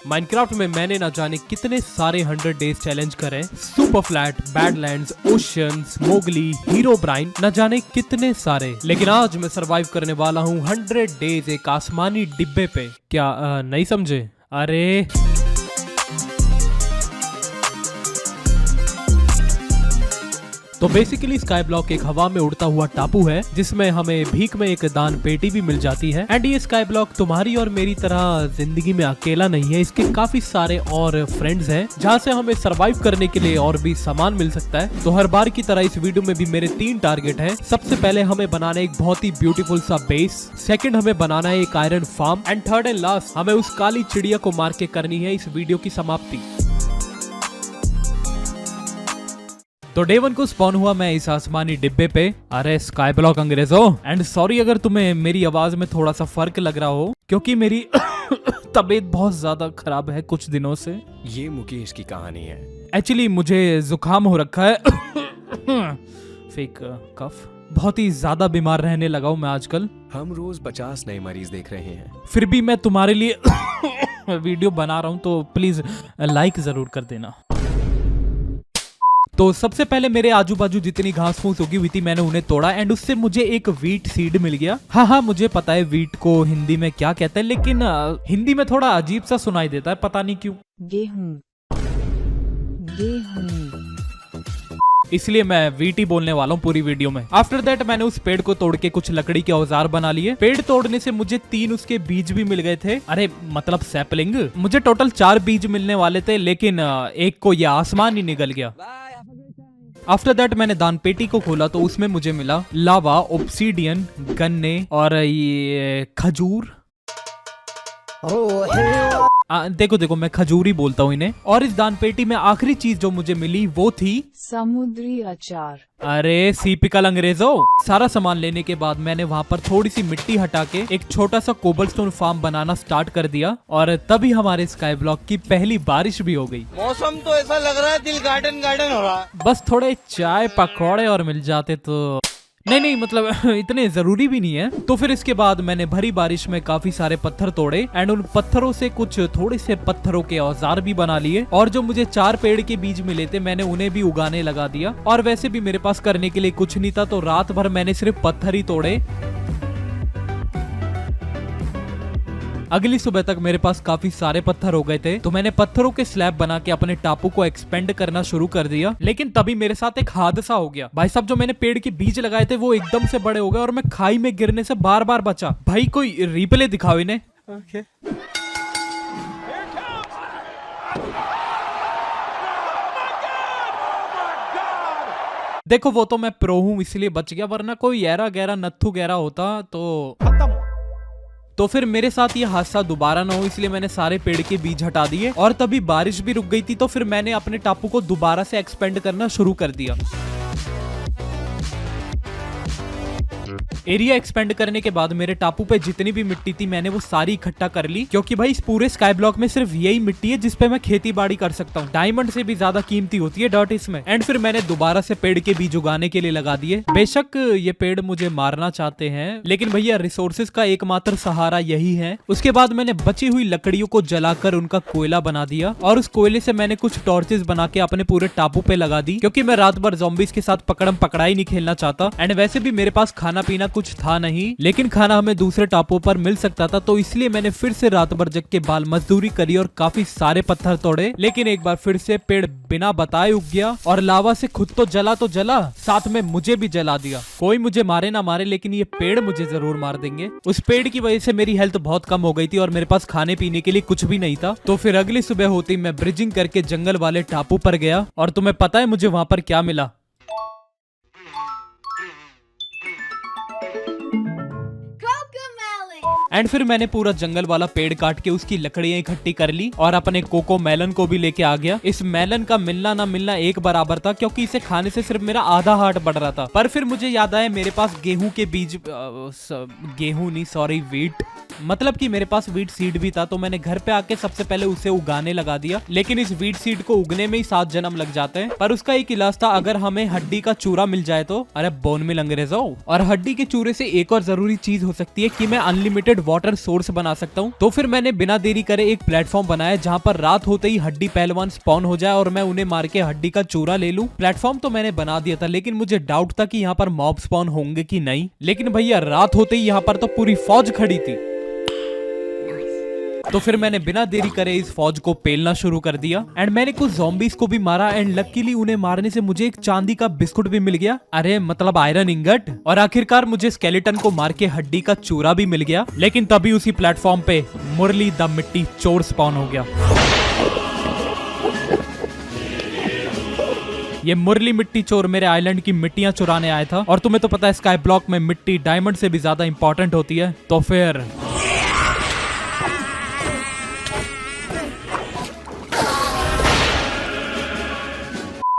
Minecraft में मैंने ना जाने कितने सारे 100 डेज चैलेंज करे, super flat, badlands, oceans, Mowgli, Herobrine, न जाने कितने सारे। लेकिन आज मैं सरवाइव करने वाला हूँ 100 डेज एक आसमानी डिब्बे पे। क्या नहीं समझे? अरे तो बेसिकली स्काई ब्लॉक एक हवा में उड़ता हुआ टापू है जिसमें हमें भीख में एक दान पेटी भी मिल जाती है। एंड ये स्काई ब्लॉक तुम्हारी और मेरी तरह जिंदगी में अकेला नहीं है, इसके काफी सारे और फ्रेंड्स हैं जहाँ से हमें सरवाइव करने के लिए और भी सामान मिल सकता है। तो हर बार की तरह इस वीडियो में भी मेरे 3 टारगेट हैं। सबसे पहले हमें बनाना एक बहुत ही ब्यूटीफुल सा बेस, सेकंड हमें बनाना है एक iron farm, and third and last हमें उस काली चिड़िया को मार के करनी है इस वीडियो की समाप्ति। तो डे 1 को स्पॉन हुआ मैं इस आसमानी डिब्बे पे। अरे स्काई ब्लॉक अंग्रेजों, एंड सॉरी अगर तुम्हें मेरी आवाज में थोड़ा सा फर्क लग रहा हो क्योंकि मेरी तबीयत बहुत ज्यादा खराब है कुछ दिनों से। ये मुकेश की कहानी है। एक्चुअली मुझे जुकाम हो रखा है फेक कफ, बहुत ही ज्यादा बीमार रहने लगा हूँ मैं आजकल। हम रोज 50 नए मरीज देख रहे हैं। फिर भी मैं तुम्हारे लिए वीडियो बना रहा हूँ तो प्लीज लाइक जरूर कर देना। तो सबसे पहले मेरे आजू बाजू जितनी घास फूस उगी हुई थी मैंने उन्हें तोड़ा एंड उससे मुझे एक वीट सीड मिल गया। हाँ मुझे पता है वीट को हिंदी में क्या कहते हैं, लेकिन हिंदी में थोड़ा अजीब सा सुनाई देता है, पता नहीं क्यों। गेहूं, इसलिए मैं वीट ही बोलने वाला हूँ पूरी वीडियो में। आफ्टर दैट मैंने उस पेड़ को तोड़ के कुछ लकड़ी के औजार बना लिए। पेड़ तोड़ने से मुझे 3 उसके बीज भी मिल गए थे, अरे मतलब सैपलिंग। मुझे टोटल 4 बीज मिलने वाले थे लेकिन एक को ये आसमान ही निकल गया। आफ्टर दैट मैंने दान पेटी को खोला तो उसमें मुझे मिला लावा, ऑब्सीडियन, गन्ने और ये खजूर। देखो मैं खजूरी बोलता हूँ इन्हें। और इस दान पेटी में आखिरी चीज जो मुझे मिली वो थी समुद्री अचार। अरे सीपिकल अंग्रेजों। सारा सामान लेने के बाद मैंने वहाँ पर थोड़ी सी मिट्टी हटा के एक छोटा सा कोबलस्टोन फार्म बनाना स्टार्ट कर दिया और तभी हमारे स्काई ब्लॉक की पहली बारिश भी हो गई। मौसम तो ऐसा लग रहा है दिल गार्डन गार्डन हो रहा है। बस थोड़े चाय पकौड़े और मिल जाते तो नहीं मतलब इतने जरूरी भी नहीं है। तो फिर इसके बाद मैंने भरी बारिश में काफी सारे पत्थर तोड़े एंड उन पत्थरों से कुछ थोड़े से पत्थरों के औजार भी बना लिए और जो मुझे 4 पेड़ के बीज मिले थे मैंने उन्हें भी उगाने लगा दिया। और वैसे भी मेरे पास करने के लिए कुछ नहीं था तो रात भर मैंने सिर्फ पत्थर ही तोड़े। अगली सुबह तक मेरे पास काफी सारे पत्थर हो गए थे तो मैंने पत्थरों के स्लैब बना के अपने टापू को एक्सपेंड करना शुरू कर दिया। लेकिन तभी मेरे साथ एक हादसा हो गया। भाई साहब, जो मैंने पेड़ के बीज लगाए थे वो एकदम से बड़े हो गए और मैं खाई में गिरने से बार बार बचा। भाई कोई रिप्ले दिखाओ इन्हें। okay. देखो वो तो मैं प्रो हूँ इसलिए बच गया, वरना कोई ऐरा गहरा नत्थु गहरा होता तो खत्म। तो फिर मेरे साथ ये हादसा दोबारा ना हो इसलिए मैंने सारे पेड़ के बीज हटा दिए और तभी बारिश भी रुक गई थी तो फिर मैंने अपने टापू को दोबारा से एक्सपेंड करना शुरू कर दिया। एरिया एक्सपेंड करने के बाद मेरे टापू पे जितनी भी मिट्टी थी मैंने वो सारी इकट्ठा कर ली क्योंकि भाई इस पूरे स्काई ब्लॉक में सिर्फ यही मिट्टी है जिसपे मैं खेती बाड़ी कर सकता हूँ। डायमंड से भी ज्यादा कीमती होती है डर्ट इसमें। एंड फिर मैंने दोबारा से पेड़ के बीज उगाने के लिए लगा दिए। बेशक ये पेड़ मुझे मारना चाहते हैं लेकिन भैया रिसोर्सेज का एकमात्र सहारा यही है। उसके बाद मैंने बची हुई लकड़ियों को जलाकर उनका कोयला बना दिया और उस कोयले से मैंने कुछ टॉर्चेस बना के अपने पूरे टापू पे लगा दी क्योंकि मैं रात भर ज़ॉम्बीज़ के साथ पकड़म पकड़ाई नहीं खेलना चाहता। एंड वैसे भी मेरे पास खाना पीना कुछ था नहीं लेकिन खाना हमें दूसरे टापुओं पर मिल सकता था तो इसलिए मैंने फिर से रात भर जग के बाल मजदूरी करी और काफी सारे पत्थर तोड़े। लेकिन एक बार फिर से पेड़ बिना बताए उग गया और लावा से खुद तो जला साथ में मुझे भी जला दिया। कोई मुझे मारे ना मारे लेकिन ये पेड़ मुझे जरूर मार देंगे। उस पेड़ की वजह से मेरी हेल्थ बहुत कम हो गई थी और मेरे पास खाने पीने के लिए कुछ भी नहीं था। तो फिर अगली सुबह होती मैं ब्रिजिंग करके जंगल वाले टापू पर गया और तुम्हें पता है मुझे वहां पर क्या मिला? एंड फिर मैंने पूरा जंगल वाला पेड़ काट के उसकी लकड़ियां इकट्ठी कर ली और अपने कोको मेलन को भी लेके आ गया। इस मेलन का मिलना ना मिलना एक बराबर था क्योंकि इसे खाने से सिर्फ मेरा आधा हार्ट बढ़ रहा था। पर फिर मुझे याद आया मेरे पास गेहूं के बीज गेहूं नहीं सॉरी वीट मतलब कि मेरे पास वीट सीड भी था तो मैंने घर पे आके सबसे पहले उसे उगाने लगा दिया। लेकिन इस वीट सीड को उगने में ही 7 जन्म लग जाते हैं। पर उसका एक इलाज था, अगर हमें हड्डी का चूरा मिल जाए तो। अरे बोन मिल अंग्रेजों। और हड्डी के चूरे से एक और जरूरी चीज हो सकती है कि मैं अनलिमिटेड वाटर सोर्स बना सकता हूँ। तो फिर मैंने बिना देरी करे एक प्लेटफॉर्म बनाया जहाँ पर रात होते ही हड्डी पहलवान स्पॉन हो जाए और मैं उन्हें मार के हड्डी का चूरा ले लूं। प्लेटफॉर्म तो मैंने बना दिया था, लेकिन मुझे डाउट था कि यहाँ पर मॉब स्पॉन होंगे कि नहीं। लेकिन भैया रात होते ही यहाँ पर तो पूरी फौज खड़ी थी। तो फिर मैंने बिना देरी करे इस फौज को पेलना शुरू कर दिया एंड मैंने कुछ ज़ॉम्बीज को भी मारा एंड लकीली उन्हें मारने से मुझे एक चांदी का बिस्कुट भी मिल गया, अरे मतलब आयरन इंगट। और आखिरकार मुझे स्केलेटन को मार के हड्डी का चूरा भी मिल गया। लेकिन तभी उसी प्लेटफॉर्म पे मुरली द मिट्टी चोर स्पॉन हो गया। ये मुरली मिट्टी चोर मेरे आइलैंड की मिट्टियां चुराने आया था और तुम्हें तो पता है स्काई ब्लॉक में मिट्टी डायमंड से भी ज्यादा इंपॉर्टेंट होती है। तो फिर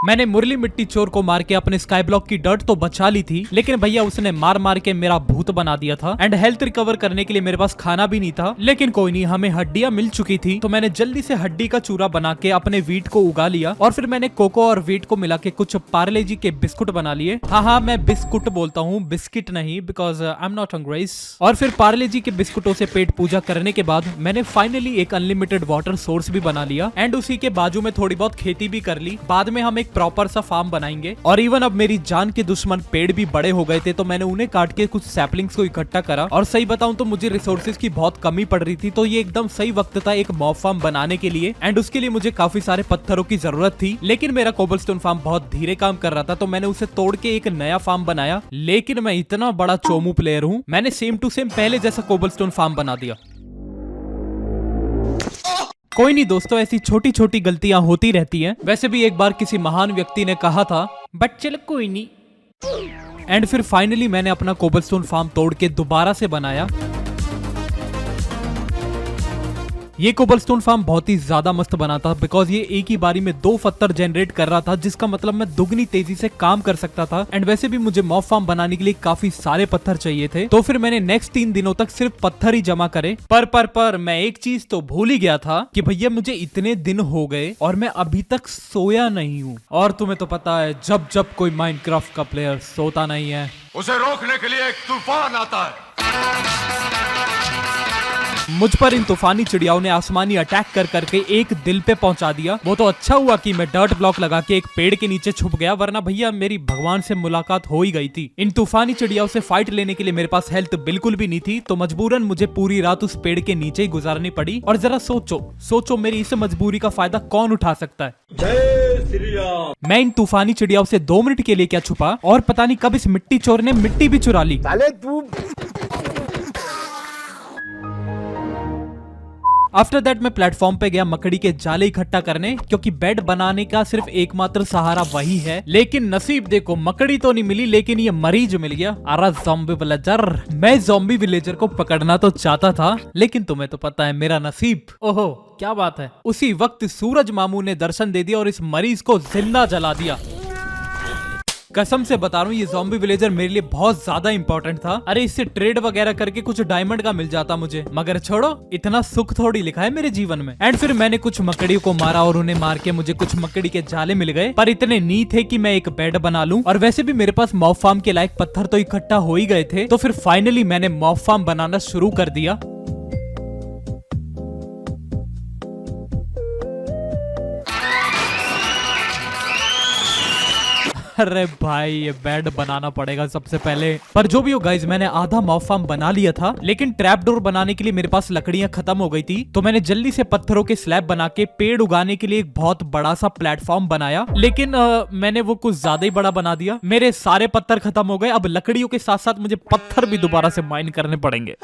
मैंने मुरली मिट्टी चोर को मार के अपने स्काई ब्लॉक की डर्ट तो बचा ली थी, लेकिन भैया उसने मार मार के मेरा भूत बना दिया था एंड हेल्थ रिकवर करने के लिए मेरे पास खाना भी नहीं था। लेकिन कोई नहीं, हमें हड्डियां मिल चुकी थी तो मैंने जल्दी से हड्डी का चूरा बना के अपने वीट को उगा लिया और फिर मैंने कोको और वीट को मिला के कुछ पार्ले जी के बिस्कुट बना लिए। हाँ, मैं बिस्कुट बोलता हूँ, बिस्किट नहीं, because I am not hungry. और फिर पार्ले जी के बिस्कुटों से पेट पूजा करने के बाद मैंने फाइनली एक अनलिमिटेड वाटर सोर्स भी बना लिया एंड उसी के बाजू में थोड़ी बहुत खेती भी कर ली। बाद में हम एक प्रॉपर सा फार्म बनाएंगे और इवन अब मेरी जान के दुश्मन पेड़ भी बड़े हो गए थे तो मैंने उन्हें काट के कुछ सैपलिंग्स को इकट्ठा करा। और सही बताऊं तो मुझे रिसोर्सेज की बहुत कमी पड़ रही थी, तो ये एकदम सही वक्त था एक मॉब फार्म बनाने के लिए एंड उसके लिए मुझे काफी सारे पत्थरों की जरूरत थी। लेकिन मेरा कोबलस्टोन फार्म बहुत धीरे काम कर रहा था तो मैंने उसे तोड़ के एक नया फार्म बनाया। लेकिन मैं इतना बड़ा चोमू प्लेयर हूँ, मैंने सेम टू सेम पहले जैसा कोबलस्टोन फार्म बना दिया। कोई नहीं दोस्तों, ऐसी छोटी छोटी गलतियां होती रहती हैं। वैसे भी एक बार किसी महान व्यक्ति ने कहा था बट चल कोई नहीं। एंड फिर फाइनली मैंने अपना कोबलस्टोन फार्म तोड़ के दोबारा से बनाया। ये कोबलस्टोन फार्म बहुत ही ज्यादा मस्त बना था बिकॉज ये एक ही बारी में 2 पत्थर जनरेट कर रहा था, जिसका मतलब मैं दुगनी तेजी से काम कर सकता था। एंड वैसे भी मुझे मॉब फार्म बनाने के लिए काफी सारे पत्थर चाहिए थे, तो फिर मैंने नेक्स्ट 3 दिनों तक सिर्फ पत्थर ही जमा करे। पर मैं एक चीज तो भूल ही गया था कि भैया मुझे इतने दिन हो गए और मैं अभी तक सोया नहीं हूँ। और तुम्हें तो पता है जब जब कोई माइनक्राफ्ट का प्लेयर सोता नहीं है उसे रोकने के लिए एक तूफान आता है। मुझ पर इन तूफानी चिड़ियाओं ने आसमानी अटैक कर करके एक दिल पे पहुंचा दिया। वो तो अच्छा हुआ कि मैं डर्ट ब्लॉक लगा के एक पेड़ के नीचे छुप गया, वरना भैया मेरी भगवान से मुलाकात हो ही गई थी। इन तूफानी चिड़ियाओं से फाइट लेने के लिए मेरे पास हेल्थ बिल्कुल भी नहीं थी, तो मजबूरन मुझे पूरी रात उस पेड़ के नीचे ही गुजारनी पड़ी। और जरा सोचो मेरी इस मजबूरी का फायदा कौन उठा सकता है। जय श्री राम। मैं इन तूफानी चिड़ियाओं से 2 मिनट के लिए क्या छुपा और पता नहीं कब इस मिट्टी चोर ने मिट्टी भी चुरा ली। आफ्टर दैट मैं प्लेटफॉर्म पे गया मकड़ी के जाले इकट्ठा करने, क्योंकि बेड बनाने का सिर्फ एकमात्र सहारा वही है। लेकिन नसीब देखो, मकड़ी तो नहीं मिली लेकिन ये मरीज मिल गया। अरे ज़ॉम्बी विलेजर। मैं ज़ॉम्बी विलेजर को पकड़ना तो चाहता था, लेकिन तुम्हें तो पता है मेरा नसीब। ओहो क्या बात है। उसी वक्त सूरज मामू ने दर्शन दे दिया और इस मरीज को जिंदा जला दिया। कसम से बता रहा हूँ ये ज़ॉम्बी विलेजर मेरे लिए बहुत ज्यादा इंपॉर्टेंट था। अरे इससे ट्रेड वगैरह करके कुछ डायमंड का मिल जाता मुझे, मगर छोड़ो, इतना सुख थोड़ी लिखा है मेरे जीवन में। एंड फिर मैंने कुछ मकड़ियों को मारा और उन्हें मार के मुझे कुछ मकड़ी के जाले मिल गए, पर इतने नहीं थे कि मैं एक बेड बना लूं। और वैसे भी मेरे पास मॉब फार्म के लायक पत्थर तो इकट्ठा हो ही गए थे, तो फिर फाइनली मैंने मॉब फार्म बनाना शुरू कर दिया। अरे भाई ये बेड बनाना पड़ेगा सबसे पहले। पर जो भी हो गाइज, मैंने आधा मॉब फार्म बना लिया था, लेकिन ट्रैप डोर बनाने के लिए मेरे पास लकड़ियां खत्म हो गई थी, तो मैंने जल्दी से पत्थरों के स्लैब बना के पेड़ उगाने के लिए एक बहुत बड़ा सा प्लेटफॉर्म बनाया। लेकिन मैंने वो कुछ ज्यादा ही बड़ा बना दिया। मेरे सारे पत्थर खत्म हो गए। अब लकड़ियों के साथ साथ मुझे पत्थर भी दोबारा से माइन करने पड़ेंगे।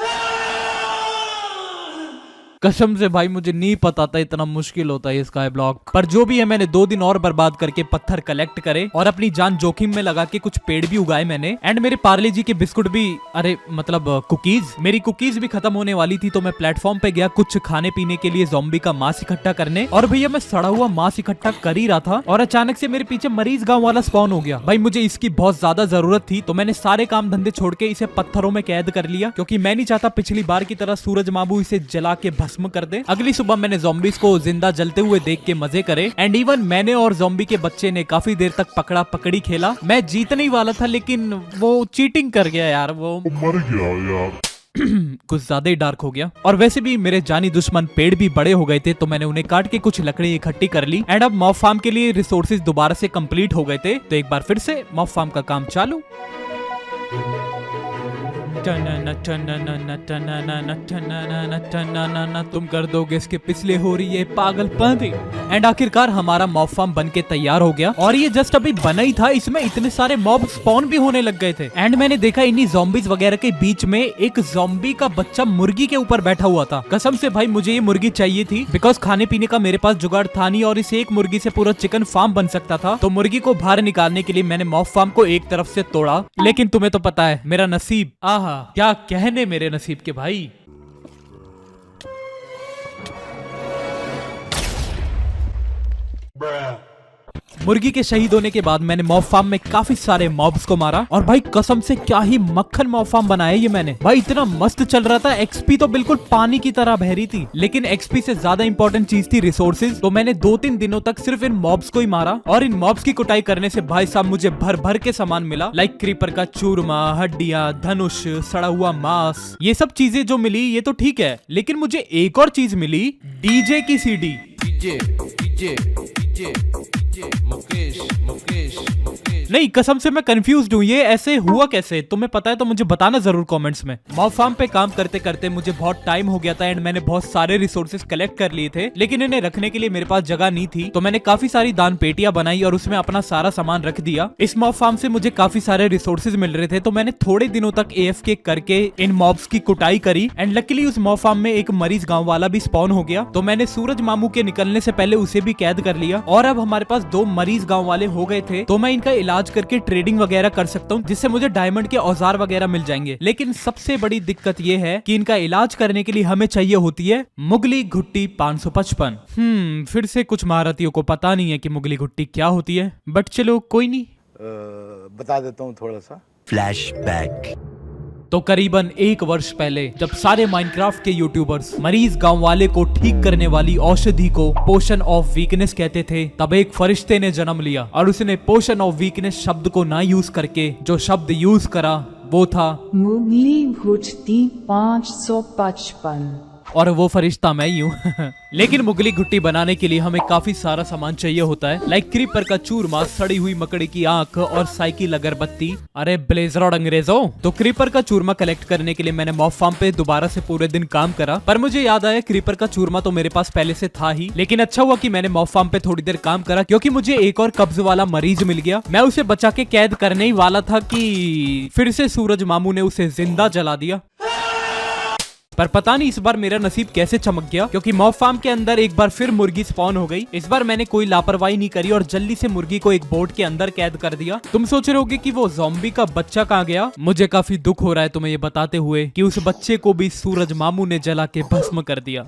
कसम से भाई मुझे नहीं पता था इतना मुश्किल होता है स्काई ब्लॉक। पर जो भी है, मैंने 2 दिन और बर्बाद करके पत्थर कलेक्ट करे और अपनी जान जोखिम में लगा के कुछ पेड़ भी उगाए मैंने। एंड मेरे पार्ले जी के बिस्कुट भी, अरे मतलब कुकीज, मेरी कुकीज भी खत्म होने वाली थी, तो मैं प्लेटफॉर्म पे गया कुछ खाने पीने के लिए ज़ॉम्बी का मांस इकट्ठा करने। और भैया मैं सड़ा हुआ मांस इकट्ठा कर ही रहा था और अचानक से मेरे पीछे मरीज गाँव वाला स्पॉन हो गया। भाई मुझे इसकी बहुत ज्यादा जरूरत थी, तो मैंने सारे काम धंधे छोड़ के इसे पत्थरों में कैद कर लिया, क्योंकि मैं नहीं चाहता पिछली बार की तरह सूरज मामू इसे जला के भस्म कर दे। अगली सुबह मैंने ज़ॉम्बीज को जिंदा जलते हुए देख के मजे करे। एंड इवन मैंने और ज़ॉम्बी के बच्चे ने काफी देर तक पकड़ा पकड़ी खेला। मैं जीतने ही वाला था, लेकिन वो चीटिंग कर गया यार, वो मर गया यार। कुछ ज्यादा ही डार्क हो गया। और वैसे भी मेरे जानी दुश्मन पेड़ भी बड़े हो गए थे, तो मैंने उन्हें काट के कुछ लकड़ी इकट्ठी कर ली। एंड अब मॉब फार्म के लिए रिसोर्सेज दोबारा से कंप्लीट हो गए थे, तो एक बार फिर से मॉब फार्म का काम चालू। तुम कर दोगे इसके पिछले हो रही है पागलपंती। एंड आखिरकार हमारा मॉब फार्म बन के तैयार हो गया, और ये जस्ट अभी बना ही था, इसमें इतने सारे मॉब स्पॉन भी होने लग गए थे। एंड मैंने देखा इन्हीं ज़ॉम्बीज वगैरह के बीच में एक ज़ॉम्बी का बच्चा मुर्गी के ऊपर बैठा हुआ था। कसम से भाई मुझे ये मुर्गी चाहिए थी, बिकॉज खाने पीने का मेरे पास जुगाड़ था नहीं, और इस एक मुर्गी से पूरा चिकन फार्म बन सकता था। तो मुर्गी को बाहर निकालने के लिए मैंने मॉब फार्म को एक तरफ से तोड़ा, लेकिन तुम्हें तो पता है मेरा नसीब, आहा क्या कहने मेरे नसीब के भाई। मुर्गी के शहीद होने के बाद मैंने मॉब फार्म में काफी सारे मॉब्स को मारा, और भाई कसम से क्या ही मक्खन मॉब फार्म बनाया ये मैंने। भाई इतना मस्त चल रहा था, एक्सपी तो बिल्कुल पानी की तरह बह रही थी, लेकिन एक्सपी से ज्यादा इंपॉर्टेंट चीज थी रिसोर्सेज। तो मैंने 2-3 दिनों तक सिर्फ इन मॉब्स को ही मारा, और इन मॉब्स की कुटाई करने से भाई साहब मुझे भर भर के सामान मिला, लाइक क्रीपर का चूरमा, हड्डियां, धनुष, सड़ा हुआ मांस। ये सब चीजें जो मिली ये तो ठीक है, लेकिन मुझे एक और चीज मिली, डीजे की सीडी। नहीं कसम से मैं कंफ्यूज हूँ, ये ऐसे हुआ कैसे? तुम्हें पता है तो मुझे बताना जरूर कमेंट्स में। मॉब फार्म पे काम करते करते मुझे बहुत टाइम हो गया था, एंड मैंने बहुत सारे रिसोर्सेज कलेक्ट कर लिए थे, लेकिन इन्हें रखने के लिए मेरे पास जगह नहीं थी। तो मैंने काफी सारी दान पेटियां बनाई और उसमें अपना सारा सामान रख दिया। इस मॉब फार्म से मुझे काफी सारे रिसोर्सेज मिल रहे थे, तो मैंने थोड़े दिनों तक AFK करके इन मॉब्स की कुटाई करी। एंड लकीली उस मॉब फार्म में एक मरीज गाँव वाला भी स्पॉन हो गया, तो मैंने सूरज मामू के निकलने से पहले उसे भी कैद कर लिया। और अब हमारे पास 2 मरीज गाँव वाले हो गए थे, तो मैं इनका इलाज करके ट्रेडिंग वगैरह कर सकता हूँ, जिससे मुझे डायमंड के औजार वगैरह मिल जाएंगे। लेकिन सबसे बड़ी दिक्कत ये है कि इनका इलाज करने के लिए हमें चाहिए होती है मुगली घुट्टी 555। फिर से कुछ महारथियों को पता नहीं है कि मुगली घुट्टी क्या होती है, बट चलो कोई नहीं, बता देता हूँ थोड़ा सा। फ्लैशबैक। तो करीबन 1 वर्ष पहले जब सारे माइनक्राफ्ट के यूट्यूबर्स मरीज गांव वाले को ठीक करने वाली औषधि को पोशन ऑफ वीकनेस कहते थे, तब एक फरिश्ते ने जन्म लिया, और उसने पोशन ऑफ वीकनेस शब्द को ना यूज करके जो शब्द यूज करा वो था मुगली घुट्टी 555। और वो फरिश्ता मैं ही हूँ। लेकिन मुगली घुट्टी बनाने के लिए हमें काफी सारा सामान चाहिए होता है, लाइक क्रीपर का चूरमा, सड़ी हुई मकड़ी की आंख और साइकिल अगरबत्ती। अरे ब्लेजर और अंग्रेजों, तो क्रीपर का चूरमा कलेक्ट करने के लिए मैंने मॉब फार्म पे दोबारा से पूरे दिन काम करा, पर मुझे याद आया क्रीपर का चूरमा तो मेरे पास पहले से था ही। लेकिन अच्छा हुआ कि मैंने मॉब फार्म पे थोड़ी देर काम करा, क्योंकि मुझे एक और कब्ज वाला मरीज मिल गया। मैं उसे बचा के कैद करने ही वाला था कि फिर से सूरज मामू ने उसे जिंदा जला दिया। पर पता नहीं इस बार मेरा नसीब कैसे चमक गया, क्योंकि मॉब फार्म के अंदर एक बार फिर मुर्गी स्पॉन हो गई। इस बार मैंने कोई लापरवाही नहीं करी और जल्दी से मुर्गी को एक बोट के अंदर कैद कर दिया। तुम सोच रहे होगे कि वो ज़ॉम्बी का बच्चा कहाँ गया? मुझे काफी दुख हो रहा है तुम्हें ये बताते हुए कि उस बच्चे को भी सूरज मामू ने जला के भस्म कर दिया।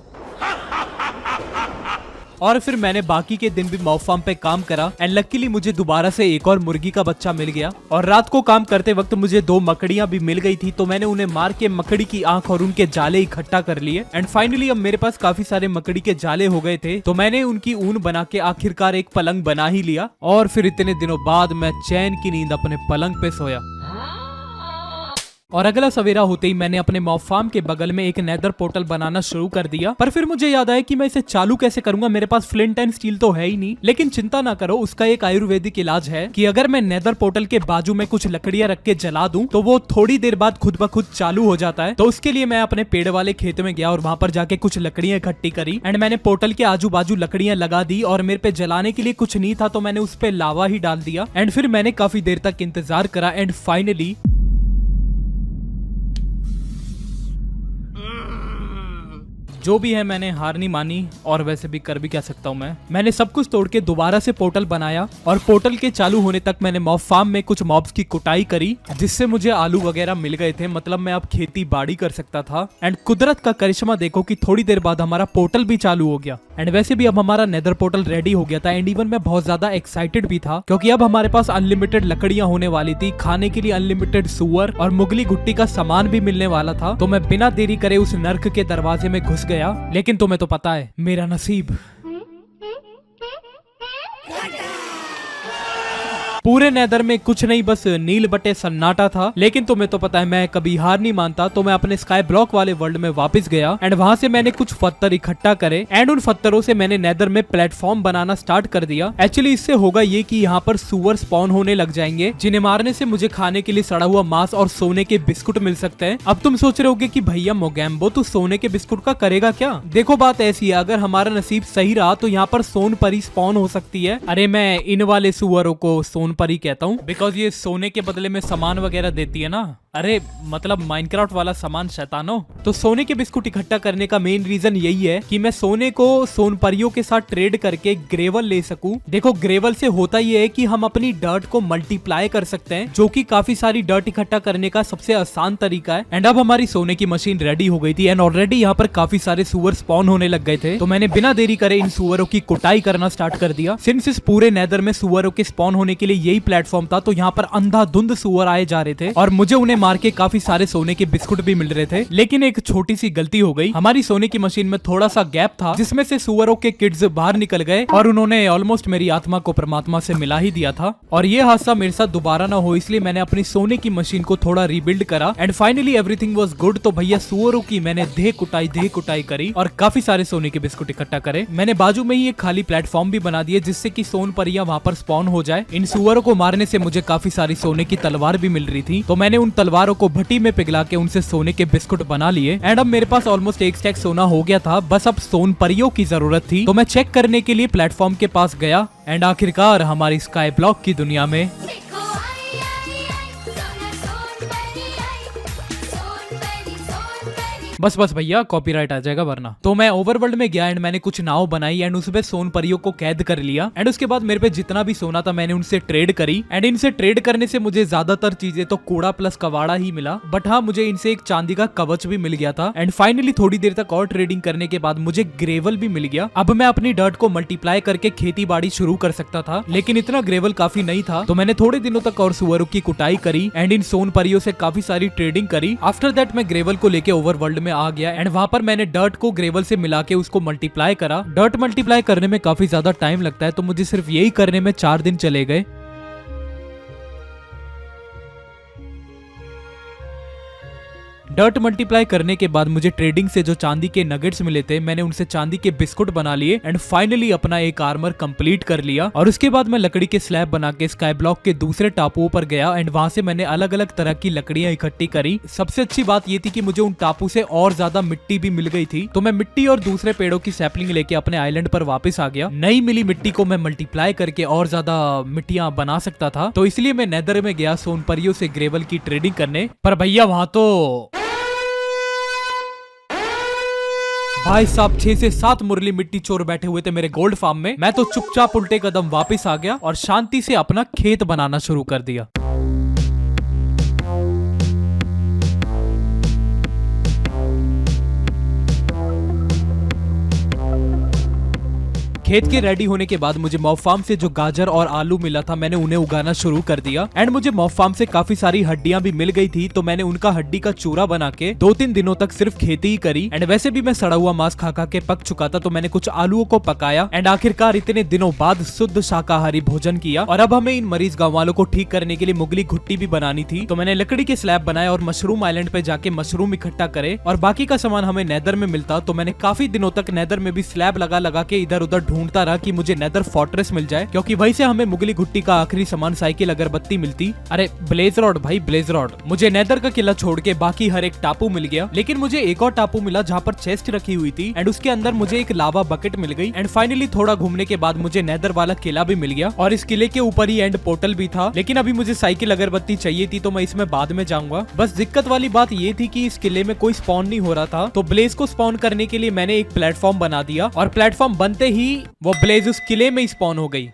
और फिर मैंने बाकी के दिन भी मॉब फार्म पे काम करा, एंड लकीली मुझे दोबारा से एक और मुर्गी का बच्चा मिल गया। और रात को काम करते वक्त मुझे 2 मकड़ियां भी मिल गई थी, तो मैंने उन्हें मार के मकड़ी की आंख और उनके जाले इकट्ठा कर लिए। एंड फाइनली अब मेरे पास काफी सारे मकड़ी के जाले हो गए थे, तो मैंने उनकी ऊन बना के आखिरकार एक पलंग बना ही लिया। और फिर इतने दिनों बाद मैं चैन की नींद अपने पलंग पे सोया। और अगला सवेरा होते ही मैंने अपने मॉब फार्म के बगल में एक नेदर पोर्टल बनाना शुरू कर दिया। पर फिर मुझे याद आया कि मैं इसे चालू कैसे करूंगा, मेरे पास फ्लिंट एंड स्टील तो है ही नहीं। लेकिन चिंता ना करो, उसका एक आयुर्वेदिक इलाज है कि अगर मैं नेदर पोर्टल के बाजू में कुछ लकड़ियां रख के जला दूं तो वो थोड़ी देर बाद खुद ब खुद चालू हो जाता है। तो उसके लिए मैं अपने पेड़ वाले खेत में गया और वहां पर जाके कुछ लकड़ियां इकट्ठी करी, एंड मैंने पोर्टल के आजू बाजू लकड़ियां लगा दी। और मेरे पे जलाने के लिए कुछ नहीं था, तो मैंने उस पे लावा ही डाल दिया। एंड फिर मैंने काफी देर तक इंतजार करा, एंड फाइनली जो भी है मैंने हार नहीं मानी, और वैसे भी कर भी क्या सकता हूँ मैंने सब कुछ तोड़ के दोबारा से पोर्टल बनाया। और पोर्टल के चालू होने तक मैंने मॉब फार्म में कुछ मॉब्स की कुटाई करी, जिससे मुझे आलू वगैरह मिल गए थे। मतलब मैं अब खेती बाड़ी कर सकता था। एंड कुदरत का करिश्मा देखो कि थोड़ी देर बाद हमारा पोर्टल भी चालू हो गया। एंड वैसे भी अब हमारा नेदर पोर्टल रेडी हो गया था। एंड इवन मैं बहुत ज्यादा एक्साइटेड भी था, क्योंकि अब हमारे पास अनलिमिटेड लकड़ियां होने वाली थी, खाने के लिए अनलिमिटेड सुअर और मुगली घुट्टी का सामान भी मिलने वाला था। तो मैं बिना देरी करे उस नर्क के दरवाजे में घुस गया। लेकिन तुम्हें तो पता है मेरा नसीब। पूरे नेदर में कुछ नहीं, बस नील बटे सन्नाटा था। लेकिन तुम्हें तो पता है मैं कभी हार नहीं मानता, तो मैं अपने स्काई ब्लॉक वाले वर्ल्ड में वापस गया एंड वहां से मैंने कुछ पत्थर इकट्ठा करे एंड उन पत्थरों से मैंने नेदर में प्लेटफॉर्म बनाना स्टार्ट कर दिया। एक्चुअली इससे होगा ये कि यहाँ पर सुअर स्पॉन होने लग जाएंगे, जिन्हें मारने से मुझे खाने के लिए सड़ा हुआ मांस और सोने के बिस्कुट मिल सकते हैं। अब तुम सोच रहे होगे कि भैया मोगैम्बो तू सोने के बिस्कुट का करेगा क्या? देखो बात ऐसी है, अगर हमारा नसीब सही रहा तो यहाँ पर सोन परी स्पॉन हो सकती है। अरे मैं इन वाले सुअरों को सोन परी कहता हूँ बिकॉज ये सोने के बदले में सामान वगैरह देती है ना। अरे मतलब माइनक्राफ्ट वाला सामान शैतानो। तो सोने के बिस्कुट इकट्ठा करने का मेन रीजन यही है कि मैं सोने को सोन परियों के साथ ट्रेड करके ग्रेवल ले सकूं। देखो ग्रेवल से होता ये है कि हम अपनी डर्ट को मल्टीप्लाई कर सकते हैं, जो कि काफी सारी डर्ट इकट्ठा करने का सबसे आसान तरीका है। एंड अब हमारी सोने की मशीन रेडी हो गई थी एंड ऑलरेडी यहाँ पर काफी सारे सुअर स्पॉन होने लग गए थे। तो मैंने बिना देरी करे इन सुअरों की कुटाई करना स्टार्ट कर दिया। सिंस इस पूरे नेदर में सुअरों के स्पॉन होने के लिए यही प्लेटफॉर्म था, तो यहाँ पर अंधाधुंध सुअर आए जा रहे थे और मुझे उन्हें मार के काफी सारे सोने के बिस्कुट भी मिल रहे थे। लेकिन एक छोटी सी गलती हो गई, हमारी सोने की मशीन में थोड़ा सा गैप था जिसमें से सुअरों के किड्स बाहर निकल गए और उन्होंने ऑलमोस्ट मेरी आत्मा को परमात्मा से मिला ही दिया था। और ये हादसा मेरे साथ दोबारा ना हो इसलिए मैंने अपनी सोने की मशीन को थोड़ा रीबिल्ड करा and finally everything was good. तो भैया सुअरों की मैंने देह कुटाई करी और काफी सारे सोने के बिस्कुट इकट्ठा करे। मैंने बाजू में ही एक खाली प्लेटफॉर्म भी बना दिए जिससे कि सोन परियां वहां पर स्पॉन हो जाए। इन सुअरों को मारने से मुझे काफी सारी सोने की तलवार भी मिल रही थी, तो मैंने उन तलवारों को भट्टी में पिघला के उनसे सोने के बिस्कुट बना लिए एंड अब मेरे पास ऑलमोस्ट एक स्टैक सोना हो गया था। बस अब सोन परियों की जरूरत थी, तो मैं चेक करने के लिए प्लेटफॉर्म के पास गया एंड आखिरकार हमारी स्काई ब्लॉक की दुनिया में देखो आई आई आई सोना सोन परी आई सोन परी बस भैया कॉपीराइट आ जाएगा वरना। तो मैं ओवरवर्ल्ड में गया एंड मैंने कुछ नाव बनाई एंड उसमें सोन परियों को कैद कर लिया एंड उसके बाद मेरे पे जितना भी सोना था मैंने उनसे ट्रेड करी एंड इनसे ट्रेड करने से मुझे ज्यादातर चीजें तो कूड़ा प्लस कवाड़ा ही मिला, बट हाँ मुझे इनसे एक चांदी का कवच भी मिल गया था एंड फाइनली थोड़ी देर तक और ट्रेडिंग करने के बाद मुझे ग्रेवल भी मिल गया। अब मैं अपनी डर्ट को मल्टीप्लाई करके खेती बाड़ी शुरू कर सकता था, लेकिन इतना ग्रेवल काफी नहीं था, तो मैंने थोड़े दिनों तक और सुअरों की कुटाई करी एंड इन सोन परियों से काफी सारी ट्रेडिंग करी। आफ्टर दैट मैं ग्रेवल को लेके ओवरवर्ल्ड में आ गया एंड वहां पर मैंने डर्ट को ग्रेवल से मिला के उसको मल्टीप्लाई करा। डर्ट मल्टीप्लाई करने में काफी ज्यादा टाइम लगता है, तो मुझे सिर्फ यही करने में 4 दिन चले गए। डर्ट मल्टीप्लाई करने के बाद मुझे ट्रेडिंग से जो चांदी के नगेट्स मिले थे मैंने उनसे चांदी के बिस्कुट बना लिए एंड फाइनली अपना एक आर्मर कंप्लीट कर लिया। और उसके बाद मैं लकड़ी के स्लैब बना के स्काई ब्लॉक के दूसरे टापुओं पर गया एंड वहां से मैंने अलग अलग तरह की लकड़ियां इकट्ठी करी। सबसे अच्छी बात ये थी कि मुझे उन टापू से और ज्यादा मिट्टी भी मिल गई थी, तो मैं मिट्टी और दूसरे पेड़ों की सैपलिंग लेके अपने आइलैंड पर वापस आ गया। नई मिली मिट्टी को मैं मल्टीप्लाई करके और ज्यादा मिट्टियां बना सकता था, तो इसलिए मैं नेदर में गया सोन परियों से ग्रेवल की ट्रेडिंग करने। पर भैया वहां तो भाई साहब 6 से 7 मुरली मिट्टी चोर बैठे हुए थे मेरे गोल्ड फार्म में। मैं तो चुपचाप उल्टे कदम वापस आ गया और शांति से अपना खेत बनाना शुरू कर दिया। खेत के रेडी होने के बाद मुझे मॉब फार्म से जो गाजर और आलू मिला था मैंने उन्हें उगाना शुरू कर दिया एंड मुझे मॉब फार्म से काफी सारी हड्डियां भी मिल गई थी, तो मैंने उनका हड्डी का चूरा बना के 2-3 दिनों तक सिर्फ खेती ही करी एंड वैसे भी मैं सड़ा हुआ मांस खा खा के पक चुका था, तो मैंने कुछ आलूओं को पकाया एंड आखिरकार इतने दिनों बाद शुद्ध शाकाहारी भोजन किया। और अब हमें इन मरीज गाँव वालों को ठीक करने के लिए मुगली घुट्टी भी बनानी थी, तो मैंने लकड़ी के स्लैब बनाए और मशरूम आइलैंड पे जाके मशरूम इकट्ठा करे और बाकी का सामान हमें नेदर में मिलता, तो मैंने काफी दिनों तक नेदर में भी स्लैब लगा लगा के इधर उधर ढूंढता रहा कि मुझे नेदर फोर्ट्रेस मिल जाए, क्योंकि वहीं से हमें मुगली घुट्टी का आखिरी सामान साइकिल अगरबत्ती मिलती। अरे ब्लेज रॉड भाई ब्लेज रॉड। मुझे नेदर का किला छोड़ के बाकी हर एक टापू मिल गया, लेकिन मुझे एक और टापू मिला जहाँ पर चेस्ट रखी हुई थी एंड उसके अंदर मुझे एक लावा बकेट मिल गई एंड फाइनली थोड़ा घूमने के बाद मुझे नेदर वाला किला भी मिल गया और इस किले के ऊपर ही एंड पोर्टल भी था। लेकिन अभी मुझे साइकिल अगरबत्ती चाहिए थी, तो मैं इसमें बाद में जाऊंगा। बस दिक्कत वाली बात ये थी कि इस किले में कोई स्पॉन नहीं हो रहा था, तो ब्लेज को स्पॉन करने के लिए मैंने एक प्लेटफॉर्म बना दिया और प्लेटफॉर्म बनते ही वो ब्लेज उस किले में स्पॉन हो गई।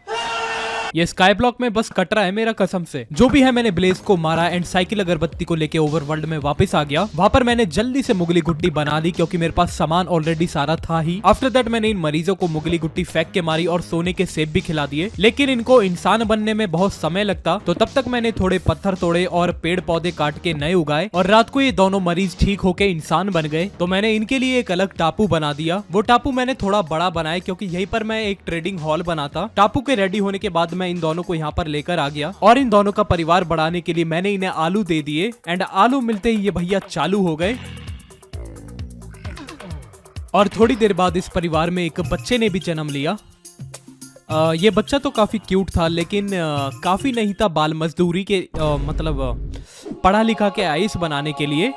ये स्काई ब्लॉक में बस कट रहा है मेरा कसम से। जो भी है मैंने ब्लेज को मारा एंड साइकिल अगरबत्ती को लेके ओवरवर्ल्ड में वापस आ गया। वहां पर मैंने जल्दी से मुगली गुट्टी बना ली क्योंकि मेरे पास सामान ऑलरेडी सारा था ही। आफ्टर दैट मैंने इन मरीजों को मुगली गुट्टी फेंक के मारी और सोने के सेब भी खिला दिए, लेकिन इनको इंसान बनने में बहुत समय लगता, तो तब तक मैंने थोड़े पत्थर तोड़े और पेड़ पौधे काट के नए उगाए और रात को ये दोनों मरीज ठीक होके इंसान बन गए। तो मैंने इनके लिए एक अलग टापू बना दिया। वो टापू मैंने थोड़ा बड़ा बनाया क्योंकि यहीं पर मैं एक ट्रेडिंग हॉल बनाता। टापू के रेडी होने के बाद मैं मैं इन दोनों को यहाँ पर लेकर आ गया और इन दोनों का परिवार बढ़ाने के लिए मैंने इन्हें आलू दे दिए एंड आलू मिलते ही ये भैया चालू हो गए। और थोड़ी देर बाद इस परिवार में एक बच्चे ने भी जन्म लिया। ये बच्चा तो काफी क्यूट था लेकिन काफी नहीं था बाल मजदूरी के मतलब पढ़ा लिखा के आइस बनाने के लिए।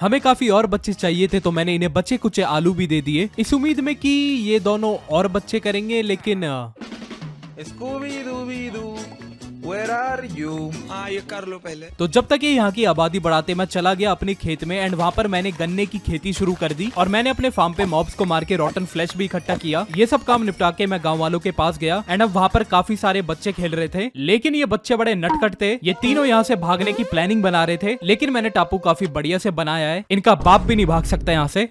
हमें काफी और बच्चे चाहिए थे तो मैंने इन्हें बच्चे कुचे आलू भी दे दिए इस उम्मीद में कि ये दोनों और बच्चे करेंगे, लेकिन Where are you? ये कर लो पहले। तो जब तक ये यहाँ की आबादी बढ़ाते मैं चला गया अपने खेत में एंड वहाँ पर मैंने गन्ने की खेती शुरू कर दी और मैंने अपने फार्म पे मॉब्स को मार के रॉटन फ्लैश भी इकट्ठा किया। ये सब काम निपटा के मैं गांव वालों के पास गया एंड अब वहाँ पर काफी सारे बच्चे खेल रहे थे, लेकिन ये बच्चे बड़े नटखट थे। ये तीनों यहाँ से भागने की प्लानिंग बना रहे थे, लेकिन मैंने टापू काफी बढ़िया से बनाया है, इनका बाप भी नहीं भाग सकता यहाँ से।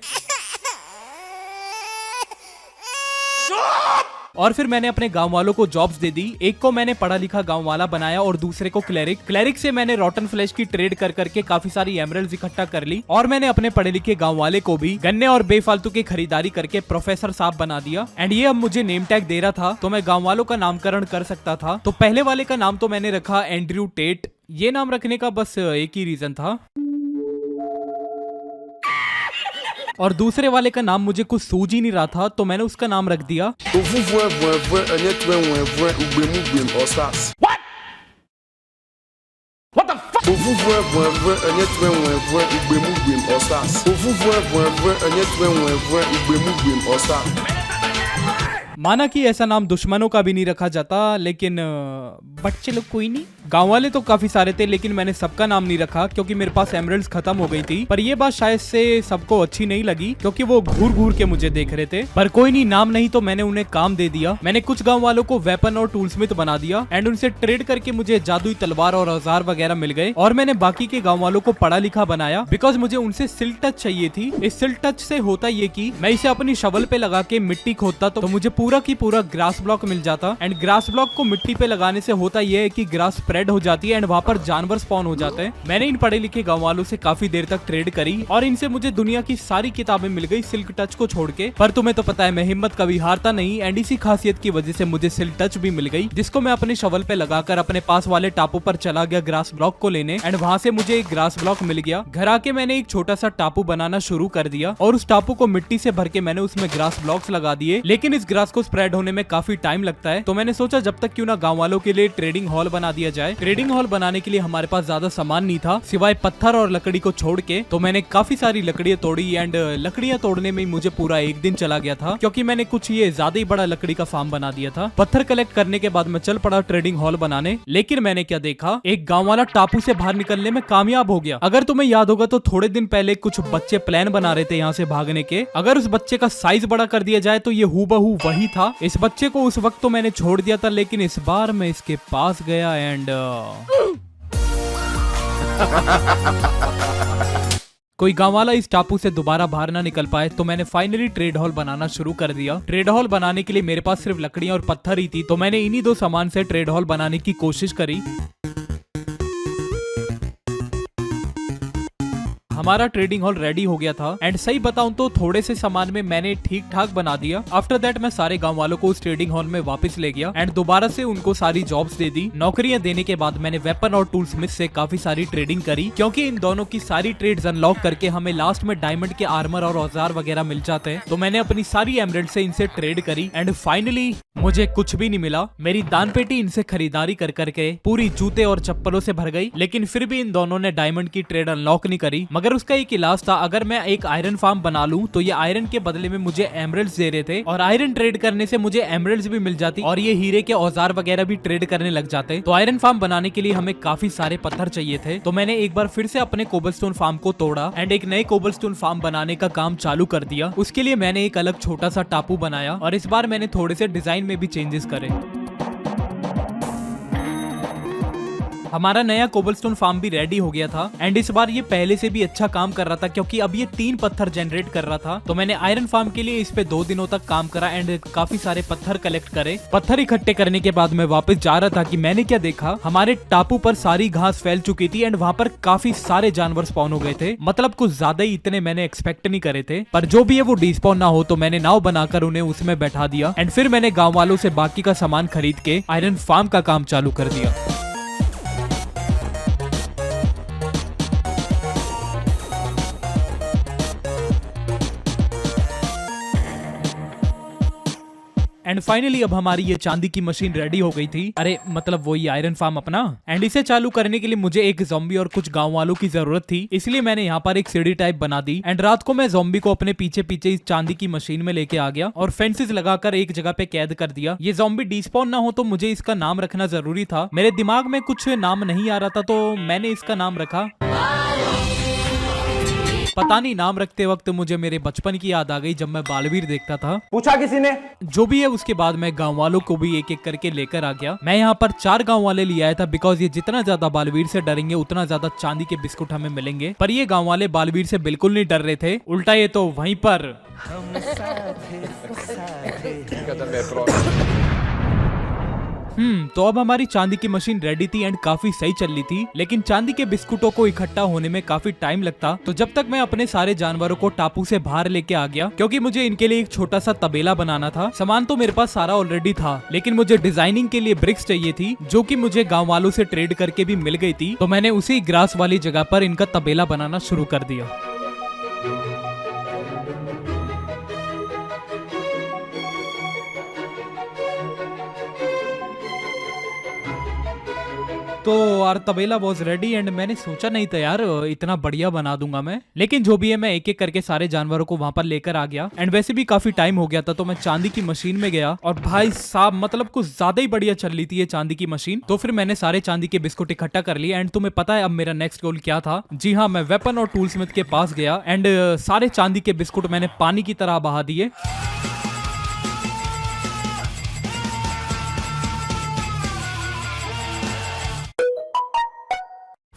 और फिर मैंने अपने गांव वालों को जॉब्स दे दी। एक को मैंने पढ़ा लिखा गांव वाला बनाया और दूसरे को क्लैरिक से मैंने रॉटन फ्लैश की ट्रेड कर करके काफी सारी एमरल्ड्स इकट्ठा कर ली और मैंने अपने पढ़े लिखे गांव वाले को भी गन्ने और बेफालतू की खरीदारी करके प्रोफेसर साहब बना दिया। एंड ये अब मुझे नेम टैग दे रहा था तो मैं गाँव वालों का नामकरण कर सकता था। तो पहले वाले का नाम तो मैंने रखा एंड्रयू टेट। ये नाम रखने का बस एक ही रीजन था और दूसरे वाले का नाम मुझे कुछ सूझ ही नहीं रहा था तो मैंने उसका नाम रख दिया माना कि ऐसा नाम दुश्मनों का भी नहीं रखा जाता, लेकिन बच्चे लोग कोई नहीं। गांव वाले तो काफी सारे थे लेकिन मैंने सबका नाम नहीं रखा क्योंकि मेरे पास एमरल्ड्स खत्म हो गई थी। पर ये बात शायद से सबको अच्छी नहीं लगी क्योंकि वो घूर घूर के मुझे देख रहे थे। पर कोई नहीं, नाम नहीं तो मैंने उन्हें काम दे दिया। मैंने कुछ गाँव वालों को वेपन और टूल्समिथ बना दिया एंड उनसे ट्रेड करके मुझे जादुई तलवार और औजार वगैरह मिल गए। और मैंने बाकी के गाँव वालों को पढ़ा लिखा बनाया बिकॉज मुझे उनसे सिल्क टच चाहिए थी। इस सिल्क टच से होता ये कि मैं इसे अपनी शवल पे लगा के मिट्टी खोदता तो मुझे पूरा की पूरा ग्रास ब्लॉक मिल जाता एंड ग्रास ब्लॉक को मिट्टी पे लगाने से होता यह है कि ग्रास स्प्रेड हो जाती है एंड वहाँ पर जानवर स्पॉन हो जाते हैं। मैंने इन पढ़े लिखे गाँव वालों से काफी देर तक ट्रेड करी और इनसे मुझे दुनिया की सारी किताबें मिल गई सिल्क टच को छोड़ के। पर तुम्हें तो पता है मैं हिम्मत कभी हारता नहीं एंड इसी खासियत की वजह से मुझे सिल्क टच भी मिल गई जिसको मैं अपने शवल पे लगाकर अपने पास वाले टापू पर चला गया ग्रास ब्लॉक को लेने एंड वहाँ से मुझे एक ग्रास ब्लॉक मिल गया। घर आके मैंने एक छोटा सा टापू बनाना शुरू कर दिया और उस टापू को मिट्टी से भर के मैंने उसमें ग्रास ब्लॉक्स लगा दिए, लेकिन इस ग्रास को स्प्रेड होने में काफी टाइम लगता है। तो मैंने सोचा जब तक क्यों ना गांव वालों के लिए ट्रेडिंग हॉल बना दिया जाए। ट्रेडिंग हॉल बनाने के लिए हमारे पास ज्यादा सामान नहीं था सिवाय पत्थर और लकड़ी को छोड़ के, तो मैंने काफी सारी लकड़ियां तोड़ी एंड लकड़ियां तोड़ने में मुझे पूरा एक दिन चला गया था क्योंकि मैंने कुछ ये ज्यादा ही बड़ा लकड़ी का फार्म बना दिया था। पत्थर कलेक्ट करने के बाद मैं चल पड़ा ट्रेडिंग हॉल बनाने, लेकिन मैंने क्या देखा, एक गाँव वाला टापू से बाहर निकलने में कामयाब हो गया। अगर तुम्हें याद होगा तो थोड़े दिन पहले कुछ बच्चे प्लान बना रहे थे यहाँ से भागने के। अगर उस बच्चे का साइज बड़ा कर दिया जाए तो ये हूबहू वही था। इस बच्चे को उस वक्त तो मैंने छोड़ दिया था लेकिन इस बार मैं इसके पास गया एंड कोई गाँव वाला इस टापू से दोबारा बाहर ना निकल पाए तो मैंने फाइनली ट्रेड हॉल बनाना शुरू कर दिया। ट्रेड हॉल बनाने के लिए मेरे पास सिर्फ लकड़ियां और पत्थर ही थी तो मैंने इन्हीं दो सामान से ट्रेड हॉल बनाने की कोशिश करी। हमारा ट्रेडिंग हॉल रेडी हो गया था एंड सही बताऊं तो थोड़े से सामान में मैंने ठीक ठाक बना दिया। आफ्टर दैट मैं सारे गांव वालों को उस ट्रेडिंग हॉल में वापस ले गया एंड दोबारा से उनको सारी जॉब्स दे दी। नौकरियां देने के बाद मैंने वेपन और टूल्स स्मिथ से काफी सारी ट्रेडिंग करी क्योंकि इन दोनों की सारी ट्रेड्स अनलॉक करके हमें लास्ट में डायमंड के आर्मर और औजार वगैरह मिल जाते हैं। तो मैंने अपनी सारी एमरल्ड से इनसे ट्रेड करी एंड फाइनली मुझे कुछ भी नहीं मिला। मेरी दान पेटी इनसे खरीदारी कर करके पूरी जूते और चप्पलों से भर गई, लेकिन फिर भी इन दोनों ने डायमंड की ट्रेड अनलॉक नहीं करी। मगर उसका एक इलाज था, अगर मैं एक आयरन फार्म बना लूं तो ये आयरन के बदले में मुझे एमरल्ड्स दे रहे थे और आयरन ट्रेड करने से मुझे एमरल्ड्स भी मिल जाती और ये हीरे के औजार वगैरह भी ट्रेड करने लग जाते। तो आयरन फार्म बनाने के लिए हमें काफी सारे पत्थर चाहिए थे, तो मैंने एक बार फिर से अपने कोबलस्टोन फार्म को तोड़ा एंड एक नए कोबलस्टोन फार्म बनाने का काम चालू कर दिया। उसके लिए मैंने एक अलग छोटा सा टापू बनाया और इस बार मैंने थोड़े से डिजाइन में भी चेंजेस करे। हमारा नया कोबलस्टोन फार्म भी रेडी हो गया था एंड इस बार ये पहले से भी अच्छा काम कर रहा था क्योंकि अब ये 3 पत्थर जनरेट कर रहा था। तो मैंने आयरन फार्म के लिए इस पे 2 दिनों तक काम करा एंड काफी सारे पत्थर कलेक्ट करे। पत्थर इकट्ठे करने के बाद मैं वापस जा रहा था कि मैंने क्या देखा, हमारे टापू पर सारी घास फैल चुकी थी एंड वहाँ पर काफी सारे जानवर स्पॉन हो गए थे। मतलब कुछ ज्यादा ही इतने मैंने एक्सपेक्ट नहीं करे थे, पर जो भी है वो डिस्पॉन ना हो तो मैंने नाव बनाकर उन्हें उसमें बैठा दिया एंड फिर मैंने गाँव वालों से बाकी का सामान खरीद के आयरन फार्म का काम चालू कर दिया। एंड फाइनली अब हमारी ये चांदी की मशीन रेडी हो गई थी। अरे मतलब वही आयरन फार्म अपना। एंड इसे चालू करने के लिए मुझे एक ज़ॉम्बी और कुछ गांव वालों की जरूरत थी, इसलिए मैंने यहाँ पर एक सीढ़ी टाइप बना दी एंड रात को मैं ज़ॉम्बी को अपने पीछे पीछे इस चांदी की मशीन में लेके आ गया और फेंसेस लगाकर एक जगह पे कैद कर दिया। ये ज़ॉम्बी डिस्पॉन ना हो तो मुझे इसका नाम रखना जरूरी था। मेरे दिमाग में कुछ नाम नहीं आ रहा था तो मैंने इसका नाम रखा, पता नहीं नाम रखते वक्त मुझे मेरे बचपन की याद आ गई जब मैं बालवीर देखता था। पूछा किसी ने? जो भी है उसके बाद मैं गांव वालों को भी एक एक करके लेकर आ गया। मैं यहाँ पर 4 गांव वाले ले आया था बिकॉज ये जितना ज्यादा बालवीर से डरेंगे उतना ज्यादा चांदी के बिस्कुट हमें मिलेंगे। पर ये गांव वाले बालवीर से बिल्कुल नहीं डर रहे थे, उल्टा ये तो वहीं पर तो अब हमारी चांदी की मशीन रेडी थी एंड काफी सही चल रही थी, लेकिन चांदी के बिस्कुटों को इकट्ठा होने में काफी टाइम लगता। तो जब तक मैं अपने सारे जानवरों को टापू से बाहर लेके आ गया क्योंकि मुझे इनके लिए एक छोटा सा तबेला बनाना था। सामान तो मेरे पास सारा ऑलरेडी था, लेकिन मुझे डिजाइनिंग के लिए ब्रिक्स चाहिए थी जो कि मुझे गाँव वालों से ट्रेड करके भी मिल गई थी। तो मैंने उसी ग्रास वाली जगह पर इनका तबेला बनाना शुरू कर दिया। तो यार तबेला वॉज रेडी एंड मैंने सोचा नहीं था यार इतना बढ़िया बना दूंगा मैं, लेकिन जो भी है मैं एक एक करके सारे जानवरों को वहां पर लेकर आ गया एंड वैसे भी काफी टाइम हो गया था तो मैं चांदी की मशीन में गया और भाई साहब मतलब कुछ ज्यादा ही बढ़िया चल रही थी ये चांदी की मशीन। तो फिर मैंने सारे चांदी के बिस्कुट इकट्ठा कर लिए एंड तुम्हें पता है अब मेरा नेक्स्ट गोल क्या था? जी हाँ, मैं वेपन और टूल स्मिथ के पास गया एंड सारे चांदी के बिस्कुट मैंने पानी की तरह बहा दिए।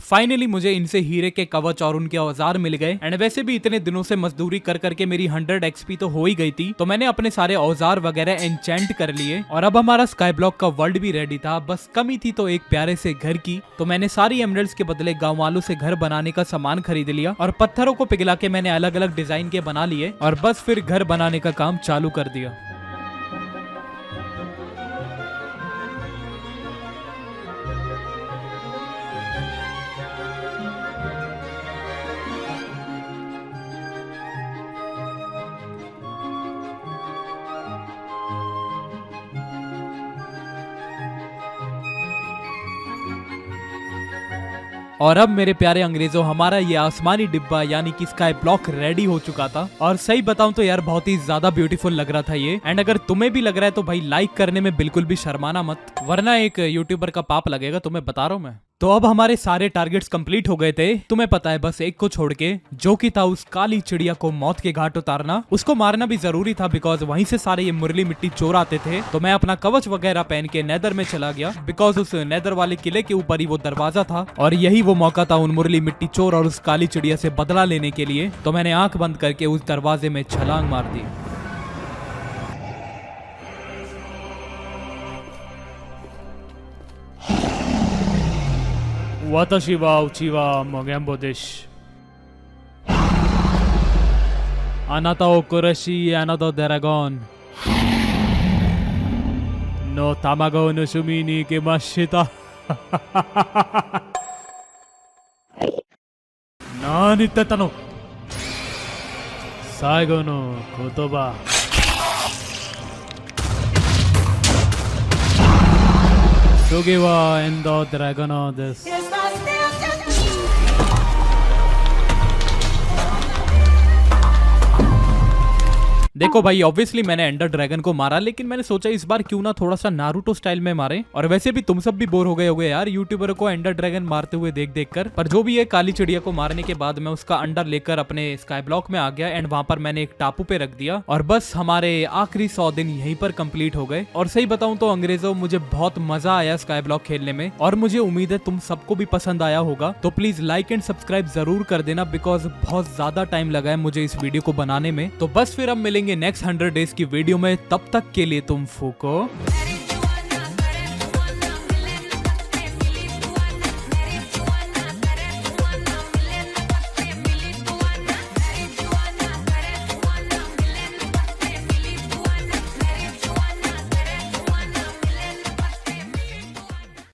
फाइनली मुझे इनसे हीरे के कवच और उनके औजार मिल गए एंड वैसे भी इतने दिनों से मजदूरी कर करके मेरी 100 एक्सपी तो हो ही गई थी। तो मैंने अपने सारे औजार वगैरह एन्चेंट कर लिए और अब हमारा स्काई ब्लॉक का वर्ल्ड भी रेडी था, बस कमी थी तो एक प्यारे से घर की। तो मैंने सारी एमरल्ड्स के बदले गाँव वालों से घर बनाने का सामान खरीद लिया और पत्थरों को पिघला के मैंने अलग अलग डिजाइन के बना लिए और बस फिर घर बनाने का काम चालू कर दिया। और अब मेरे प्यारे अंग्रेजों हमारा ये आसमानी डिब्बा यानी कि स्काई ब्लॉक रेडी हो चुका था और सही बताऊं तो यार बहुत ही ज्यादा ब्यूटीफुल लग रहा था ये। एंड अगर तुम्हें भी लग रहा है तो भाई लाइक करने में बिल्कुल भी शर्माना मत, वरना एक यूट्यूबर का पाप लगेगा, तुम्हें बता रहा हूं मैं। तो अब हमारे सारे टारगेट्स कंप्लीट हो गए थे, तुम्हें पता है बस एक को छोड़ के, जो कि था उस काली चिड़िया को मौत के घाट उतारना। उसको मारना भी जरूरी था बिकॉज वहीं से सारे ये मुरली मिट्टी चोर आते थे। तो मैं अपना कवच वगैरह पहन के नेदर में चला गया बिकॉज उस नेदर वाले किले के ऊपर ही वो दरवाजा था और यही वो मौका था उन मुरली मिट्टी चोर और उस काली चिड़िया से बदला लेने के लिए। तो मैंने आंख बंद करके उस दरवाजे में छलांग मार दी। Watashi wa uchi wa mogenbo desu. Anata o kurashii another dragon no tamago o nusumi ni ikemashita. Nani itte no? Saigo no kotoba. Sugi wa endo dragon desu. देखो भाई ऑब्वियसली मैंने एंडर ड्रैगन को मारा, लेकिन मैंने सोचा इस बार क्यों ना थोड़ा सा नारुतो स्टाइल में मारे। और वैसे भी तुम सब भी बोर हो गए होगे यार यूट्यूबर को एंडर ड्रैगन मारते हुए देख देख कर। पर जो भी है, काली चिड़िया को मारने के बाद मैं उसका अंडर लेकर अपने स्काई ब्लॉक में आ गया एंड वहां पर मैंने एक टापू पे रख दिया। और बस हमारे आखिरी 100 दिन यहीं पर कंप्लीट हो गए। और सही बताऊं तो अंग्रेजों, मुझे बहुत मजा आया स्काई ब्लॉक खेलने में और मुझे उम्मीद है तुम सबको भी पसंद आया होगा। तो प्लीज लाइक एंड सब्सक्राइब जरूर कर देना, बिकॉज बहुत ज्यादा टाइम लगा है मुझे इस वीडियो को बनाने में। तो बस फिर अब मिलेंगे नेक्स्ट 100 डेज की वीडियो में, तब तक के लिए तुम फूको।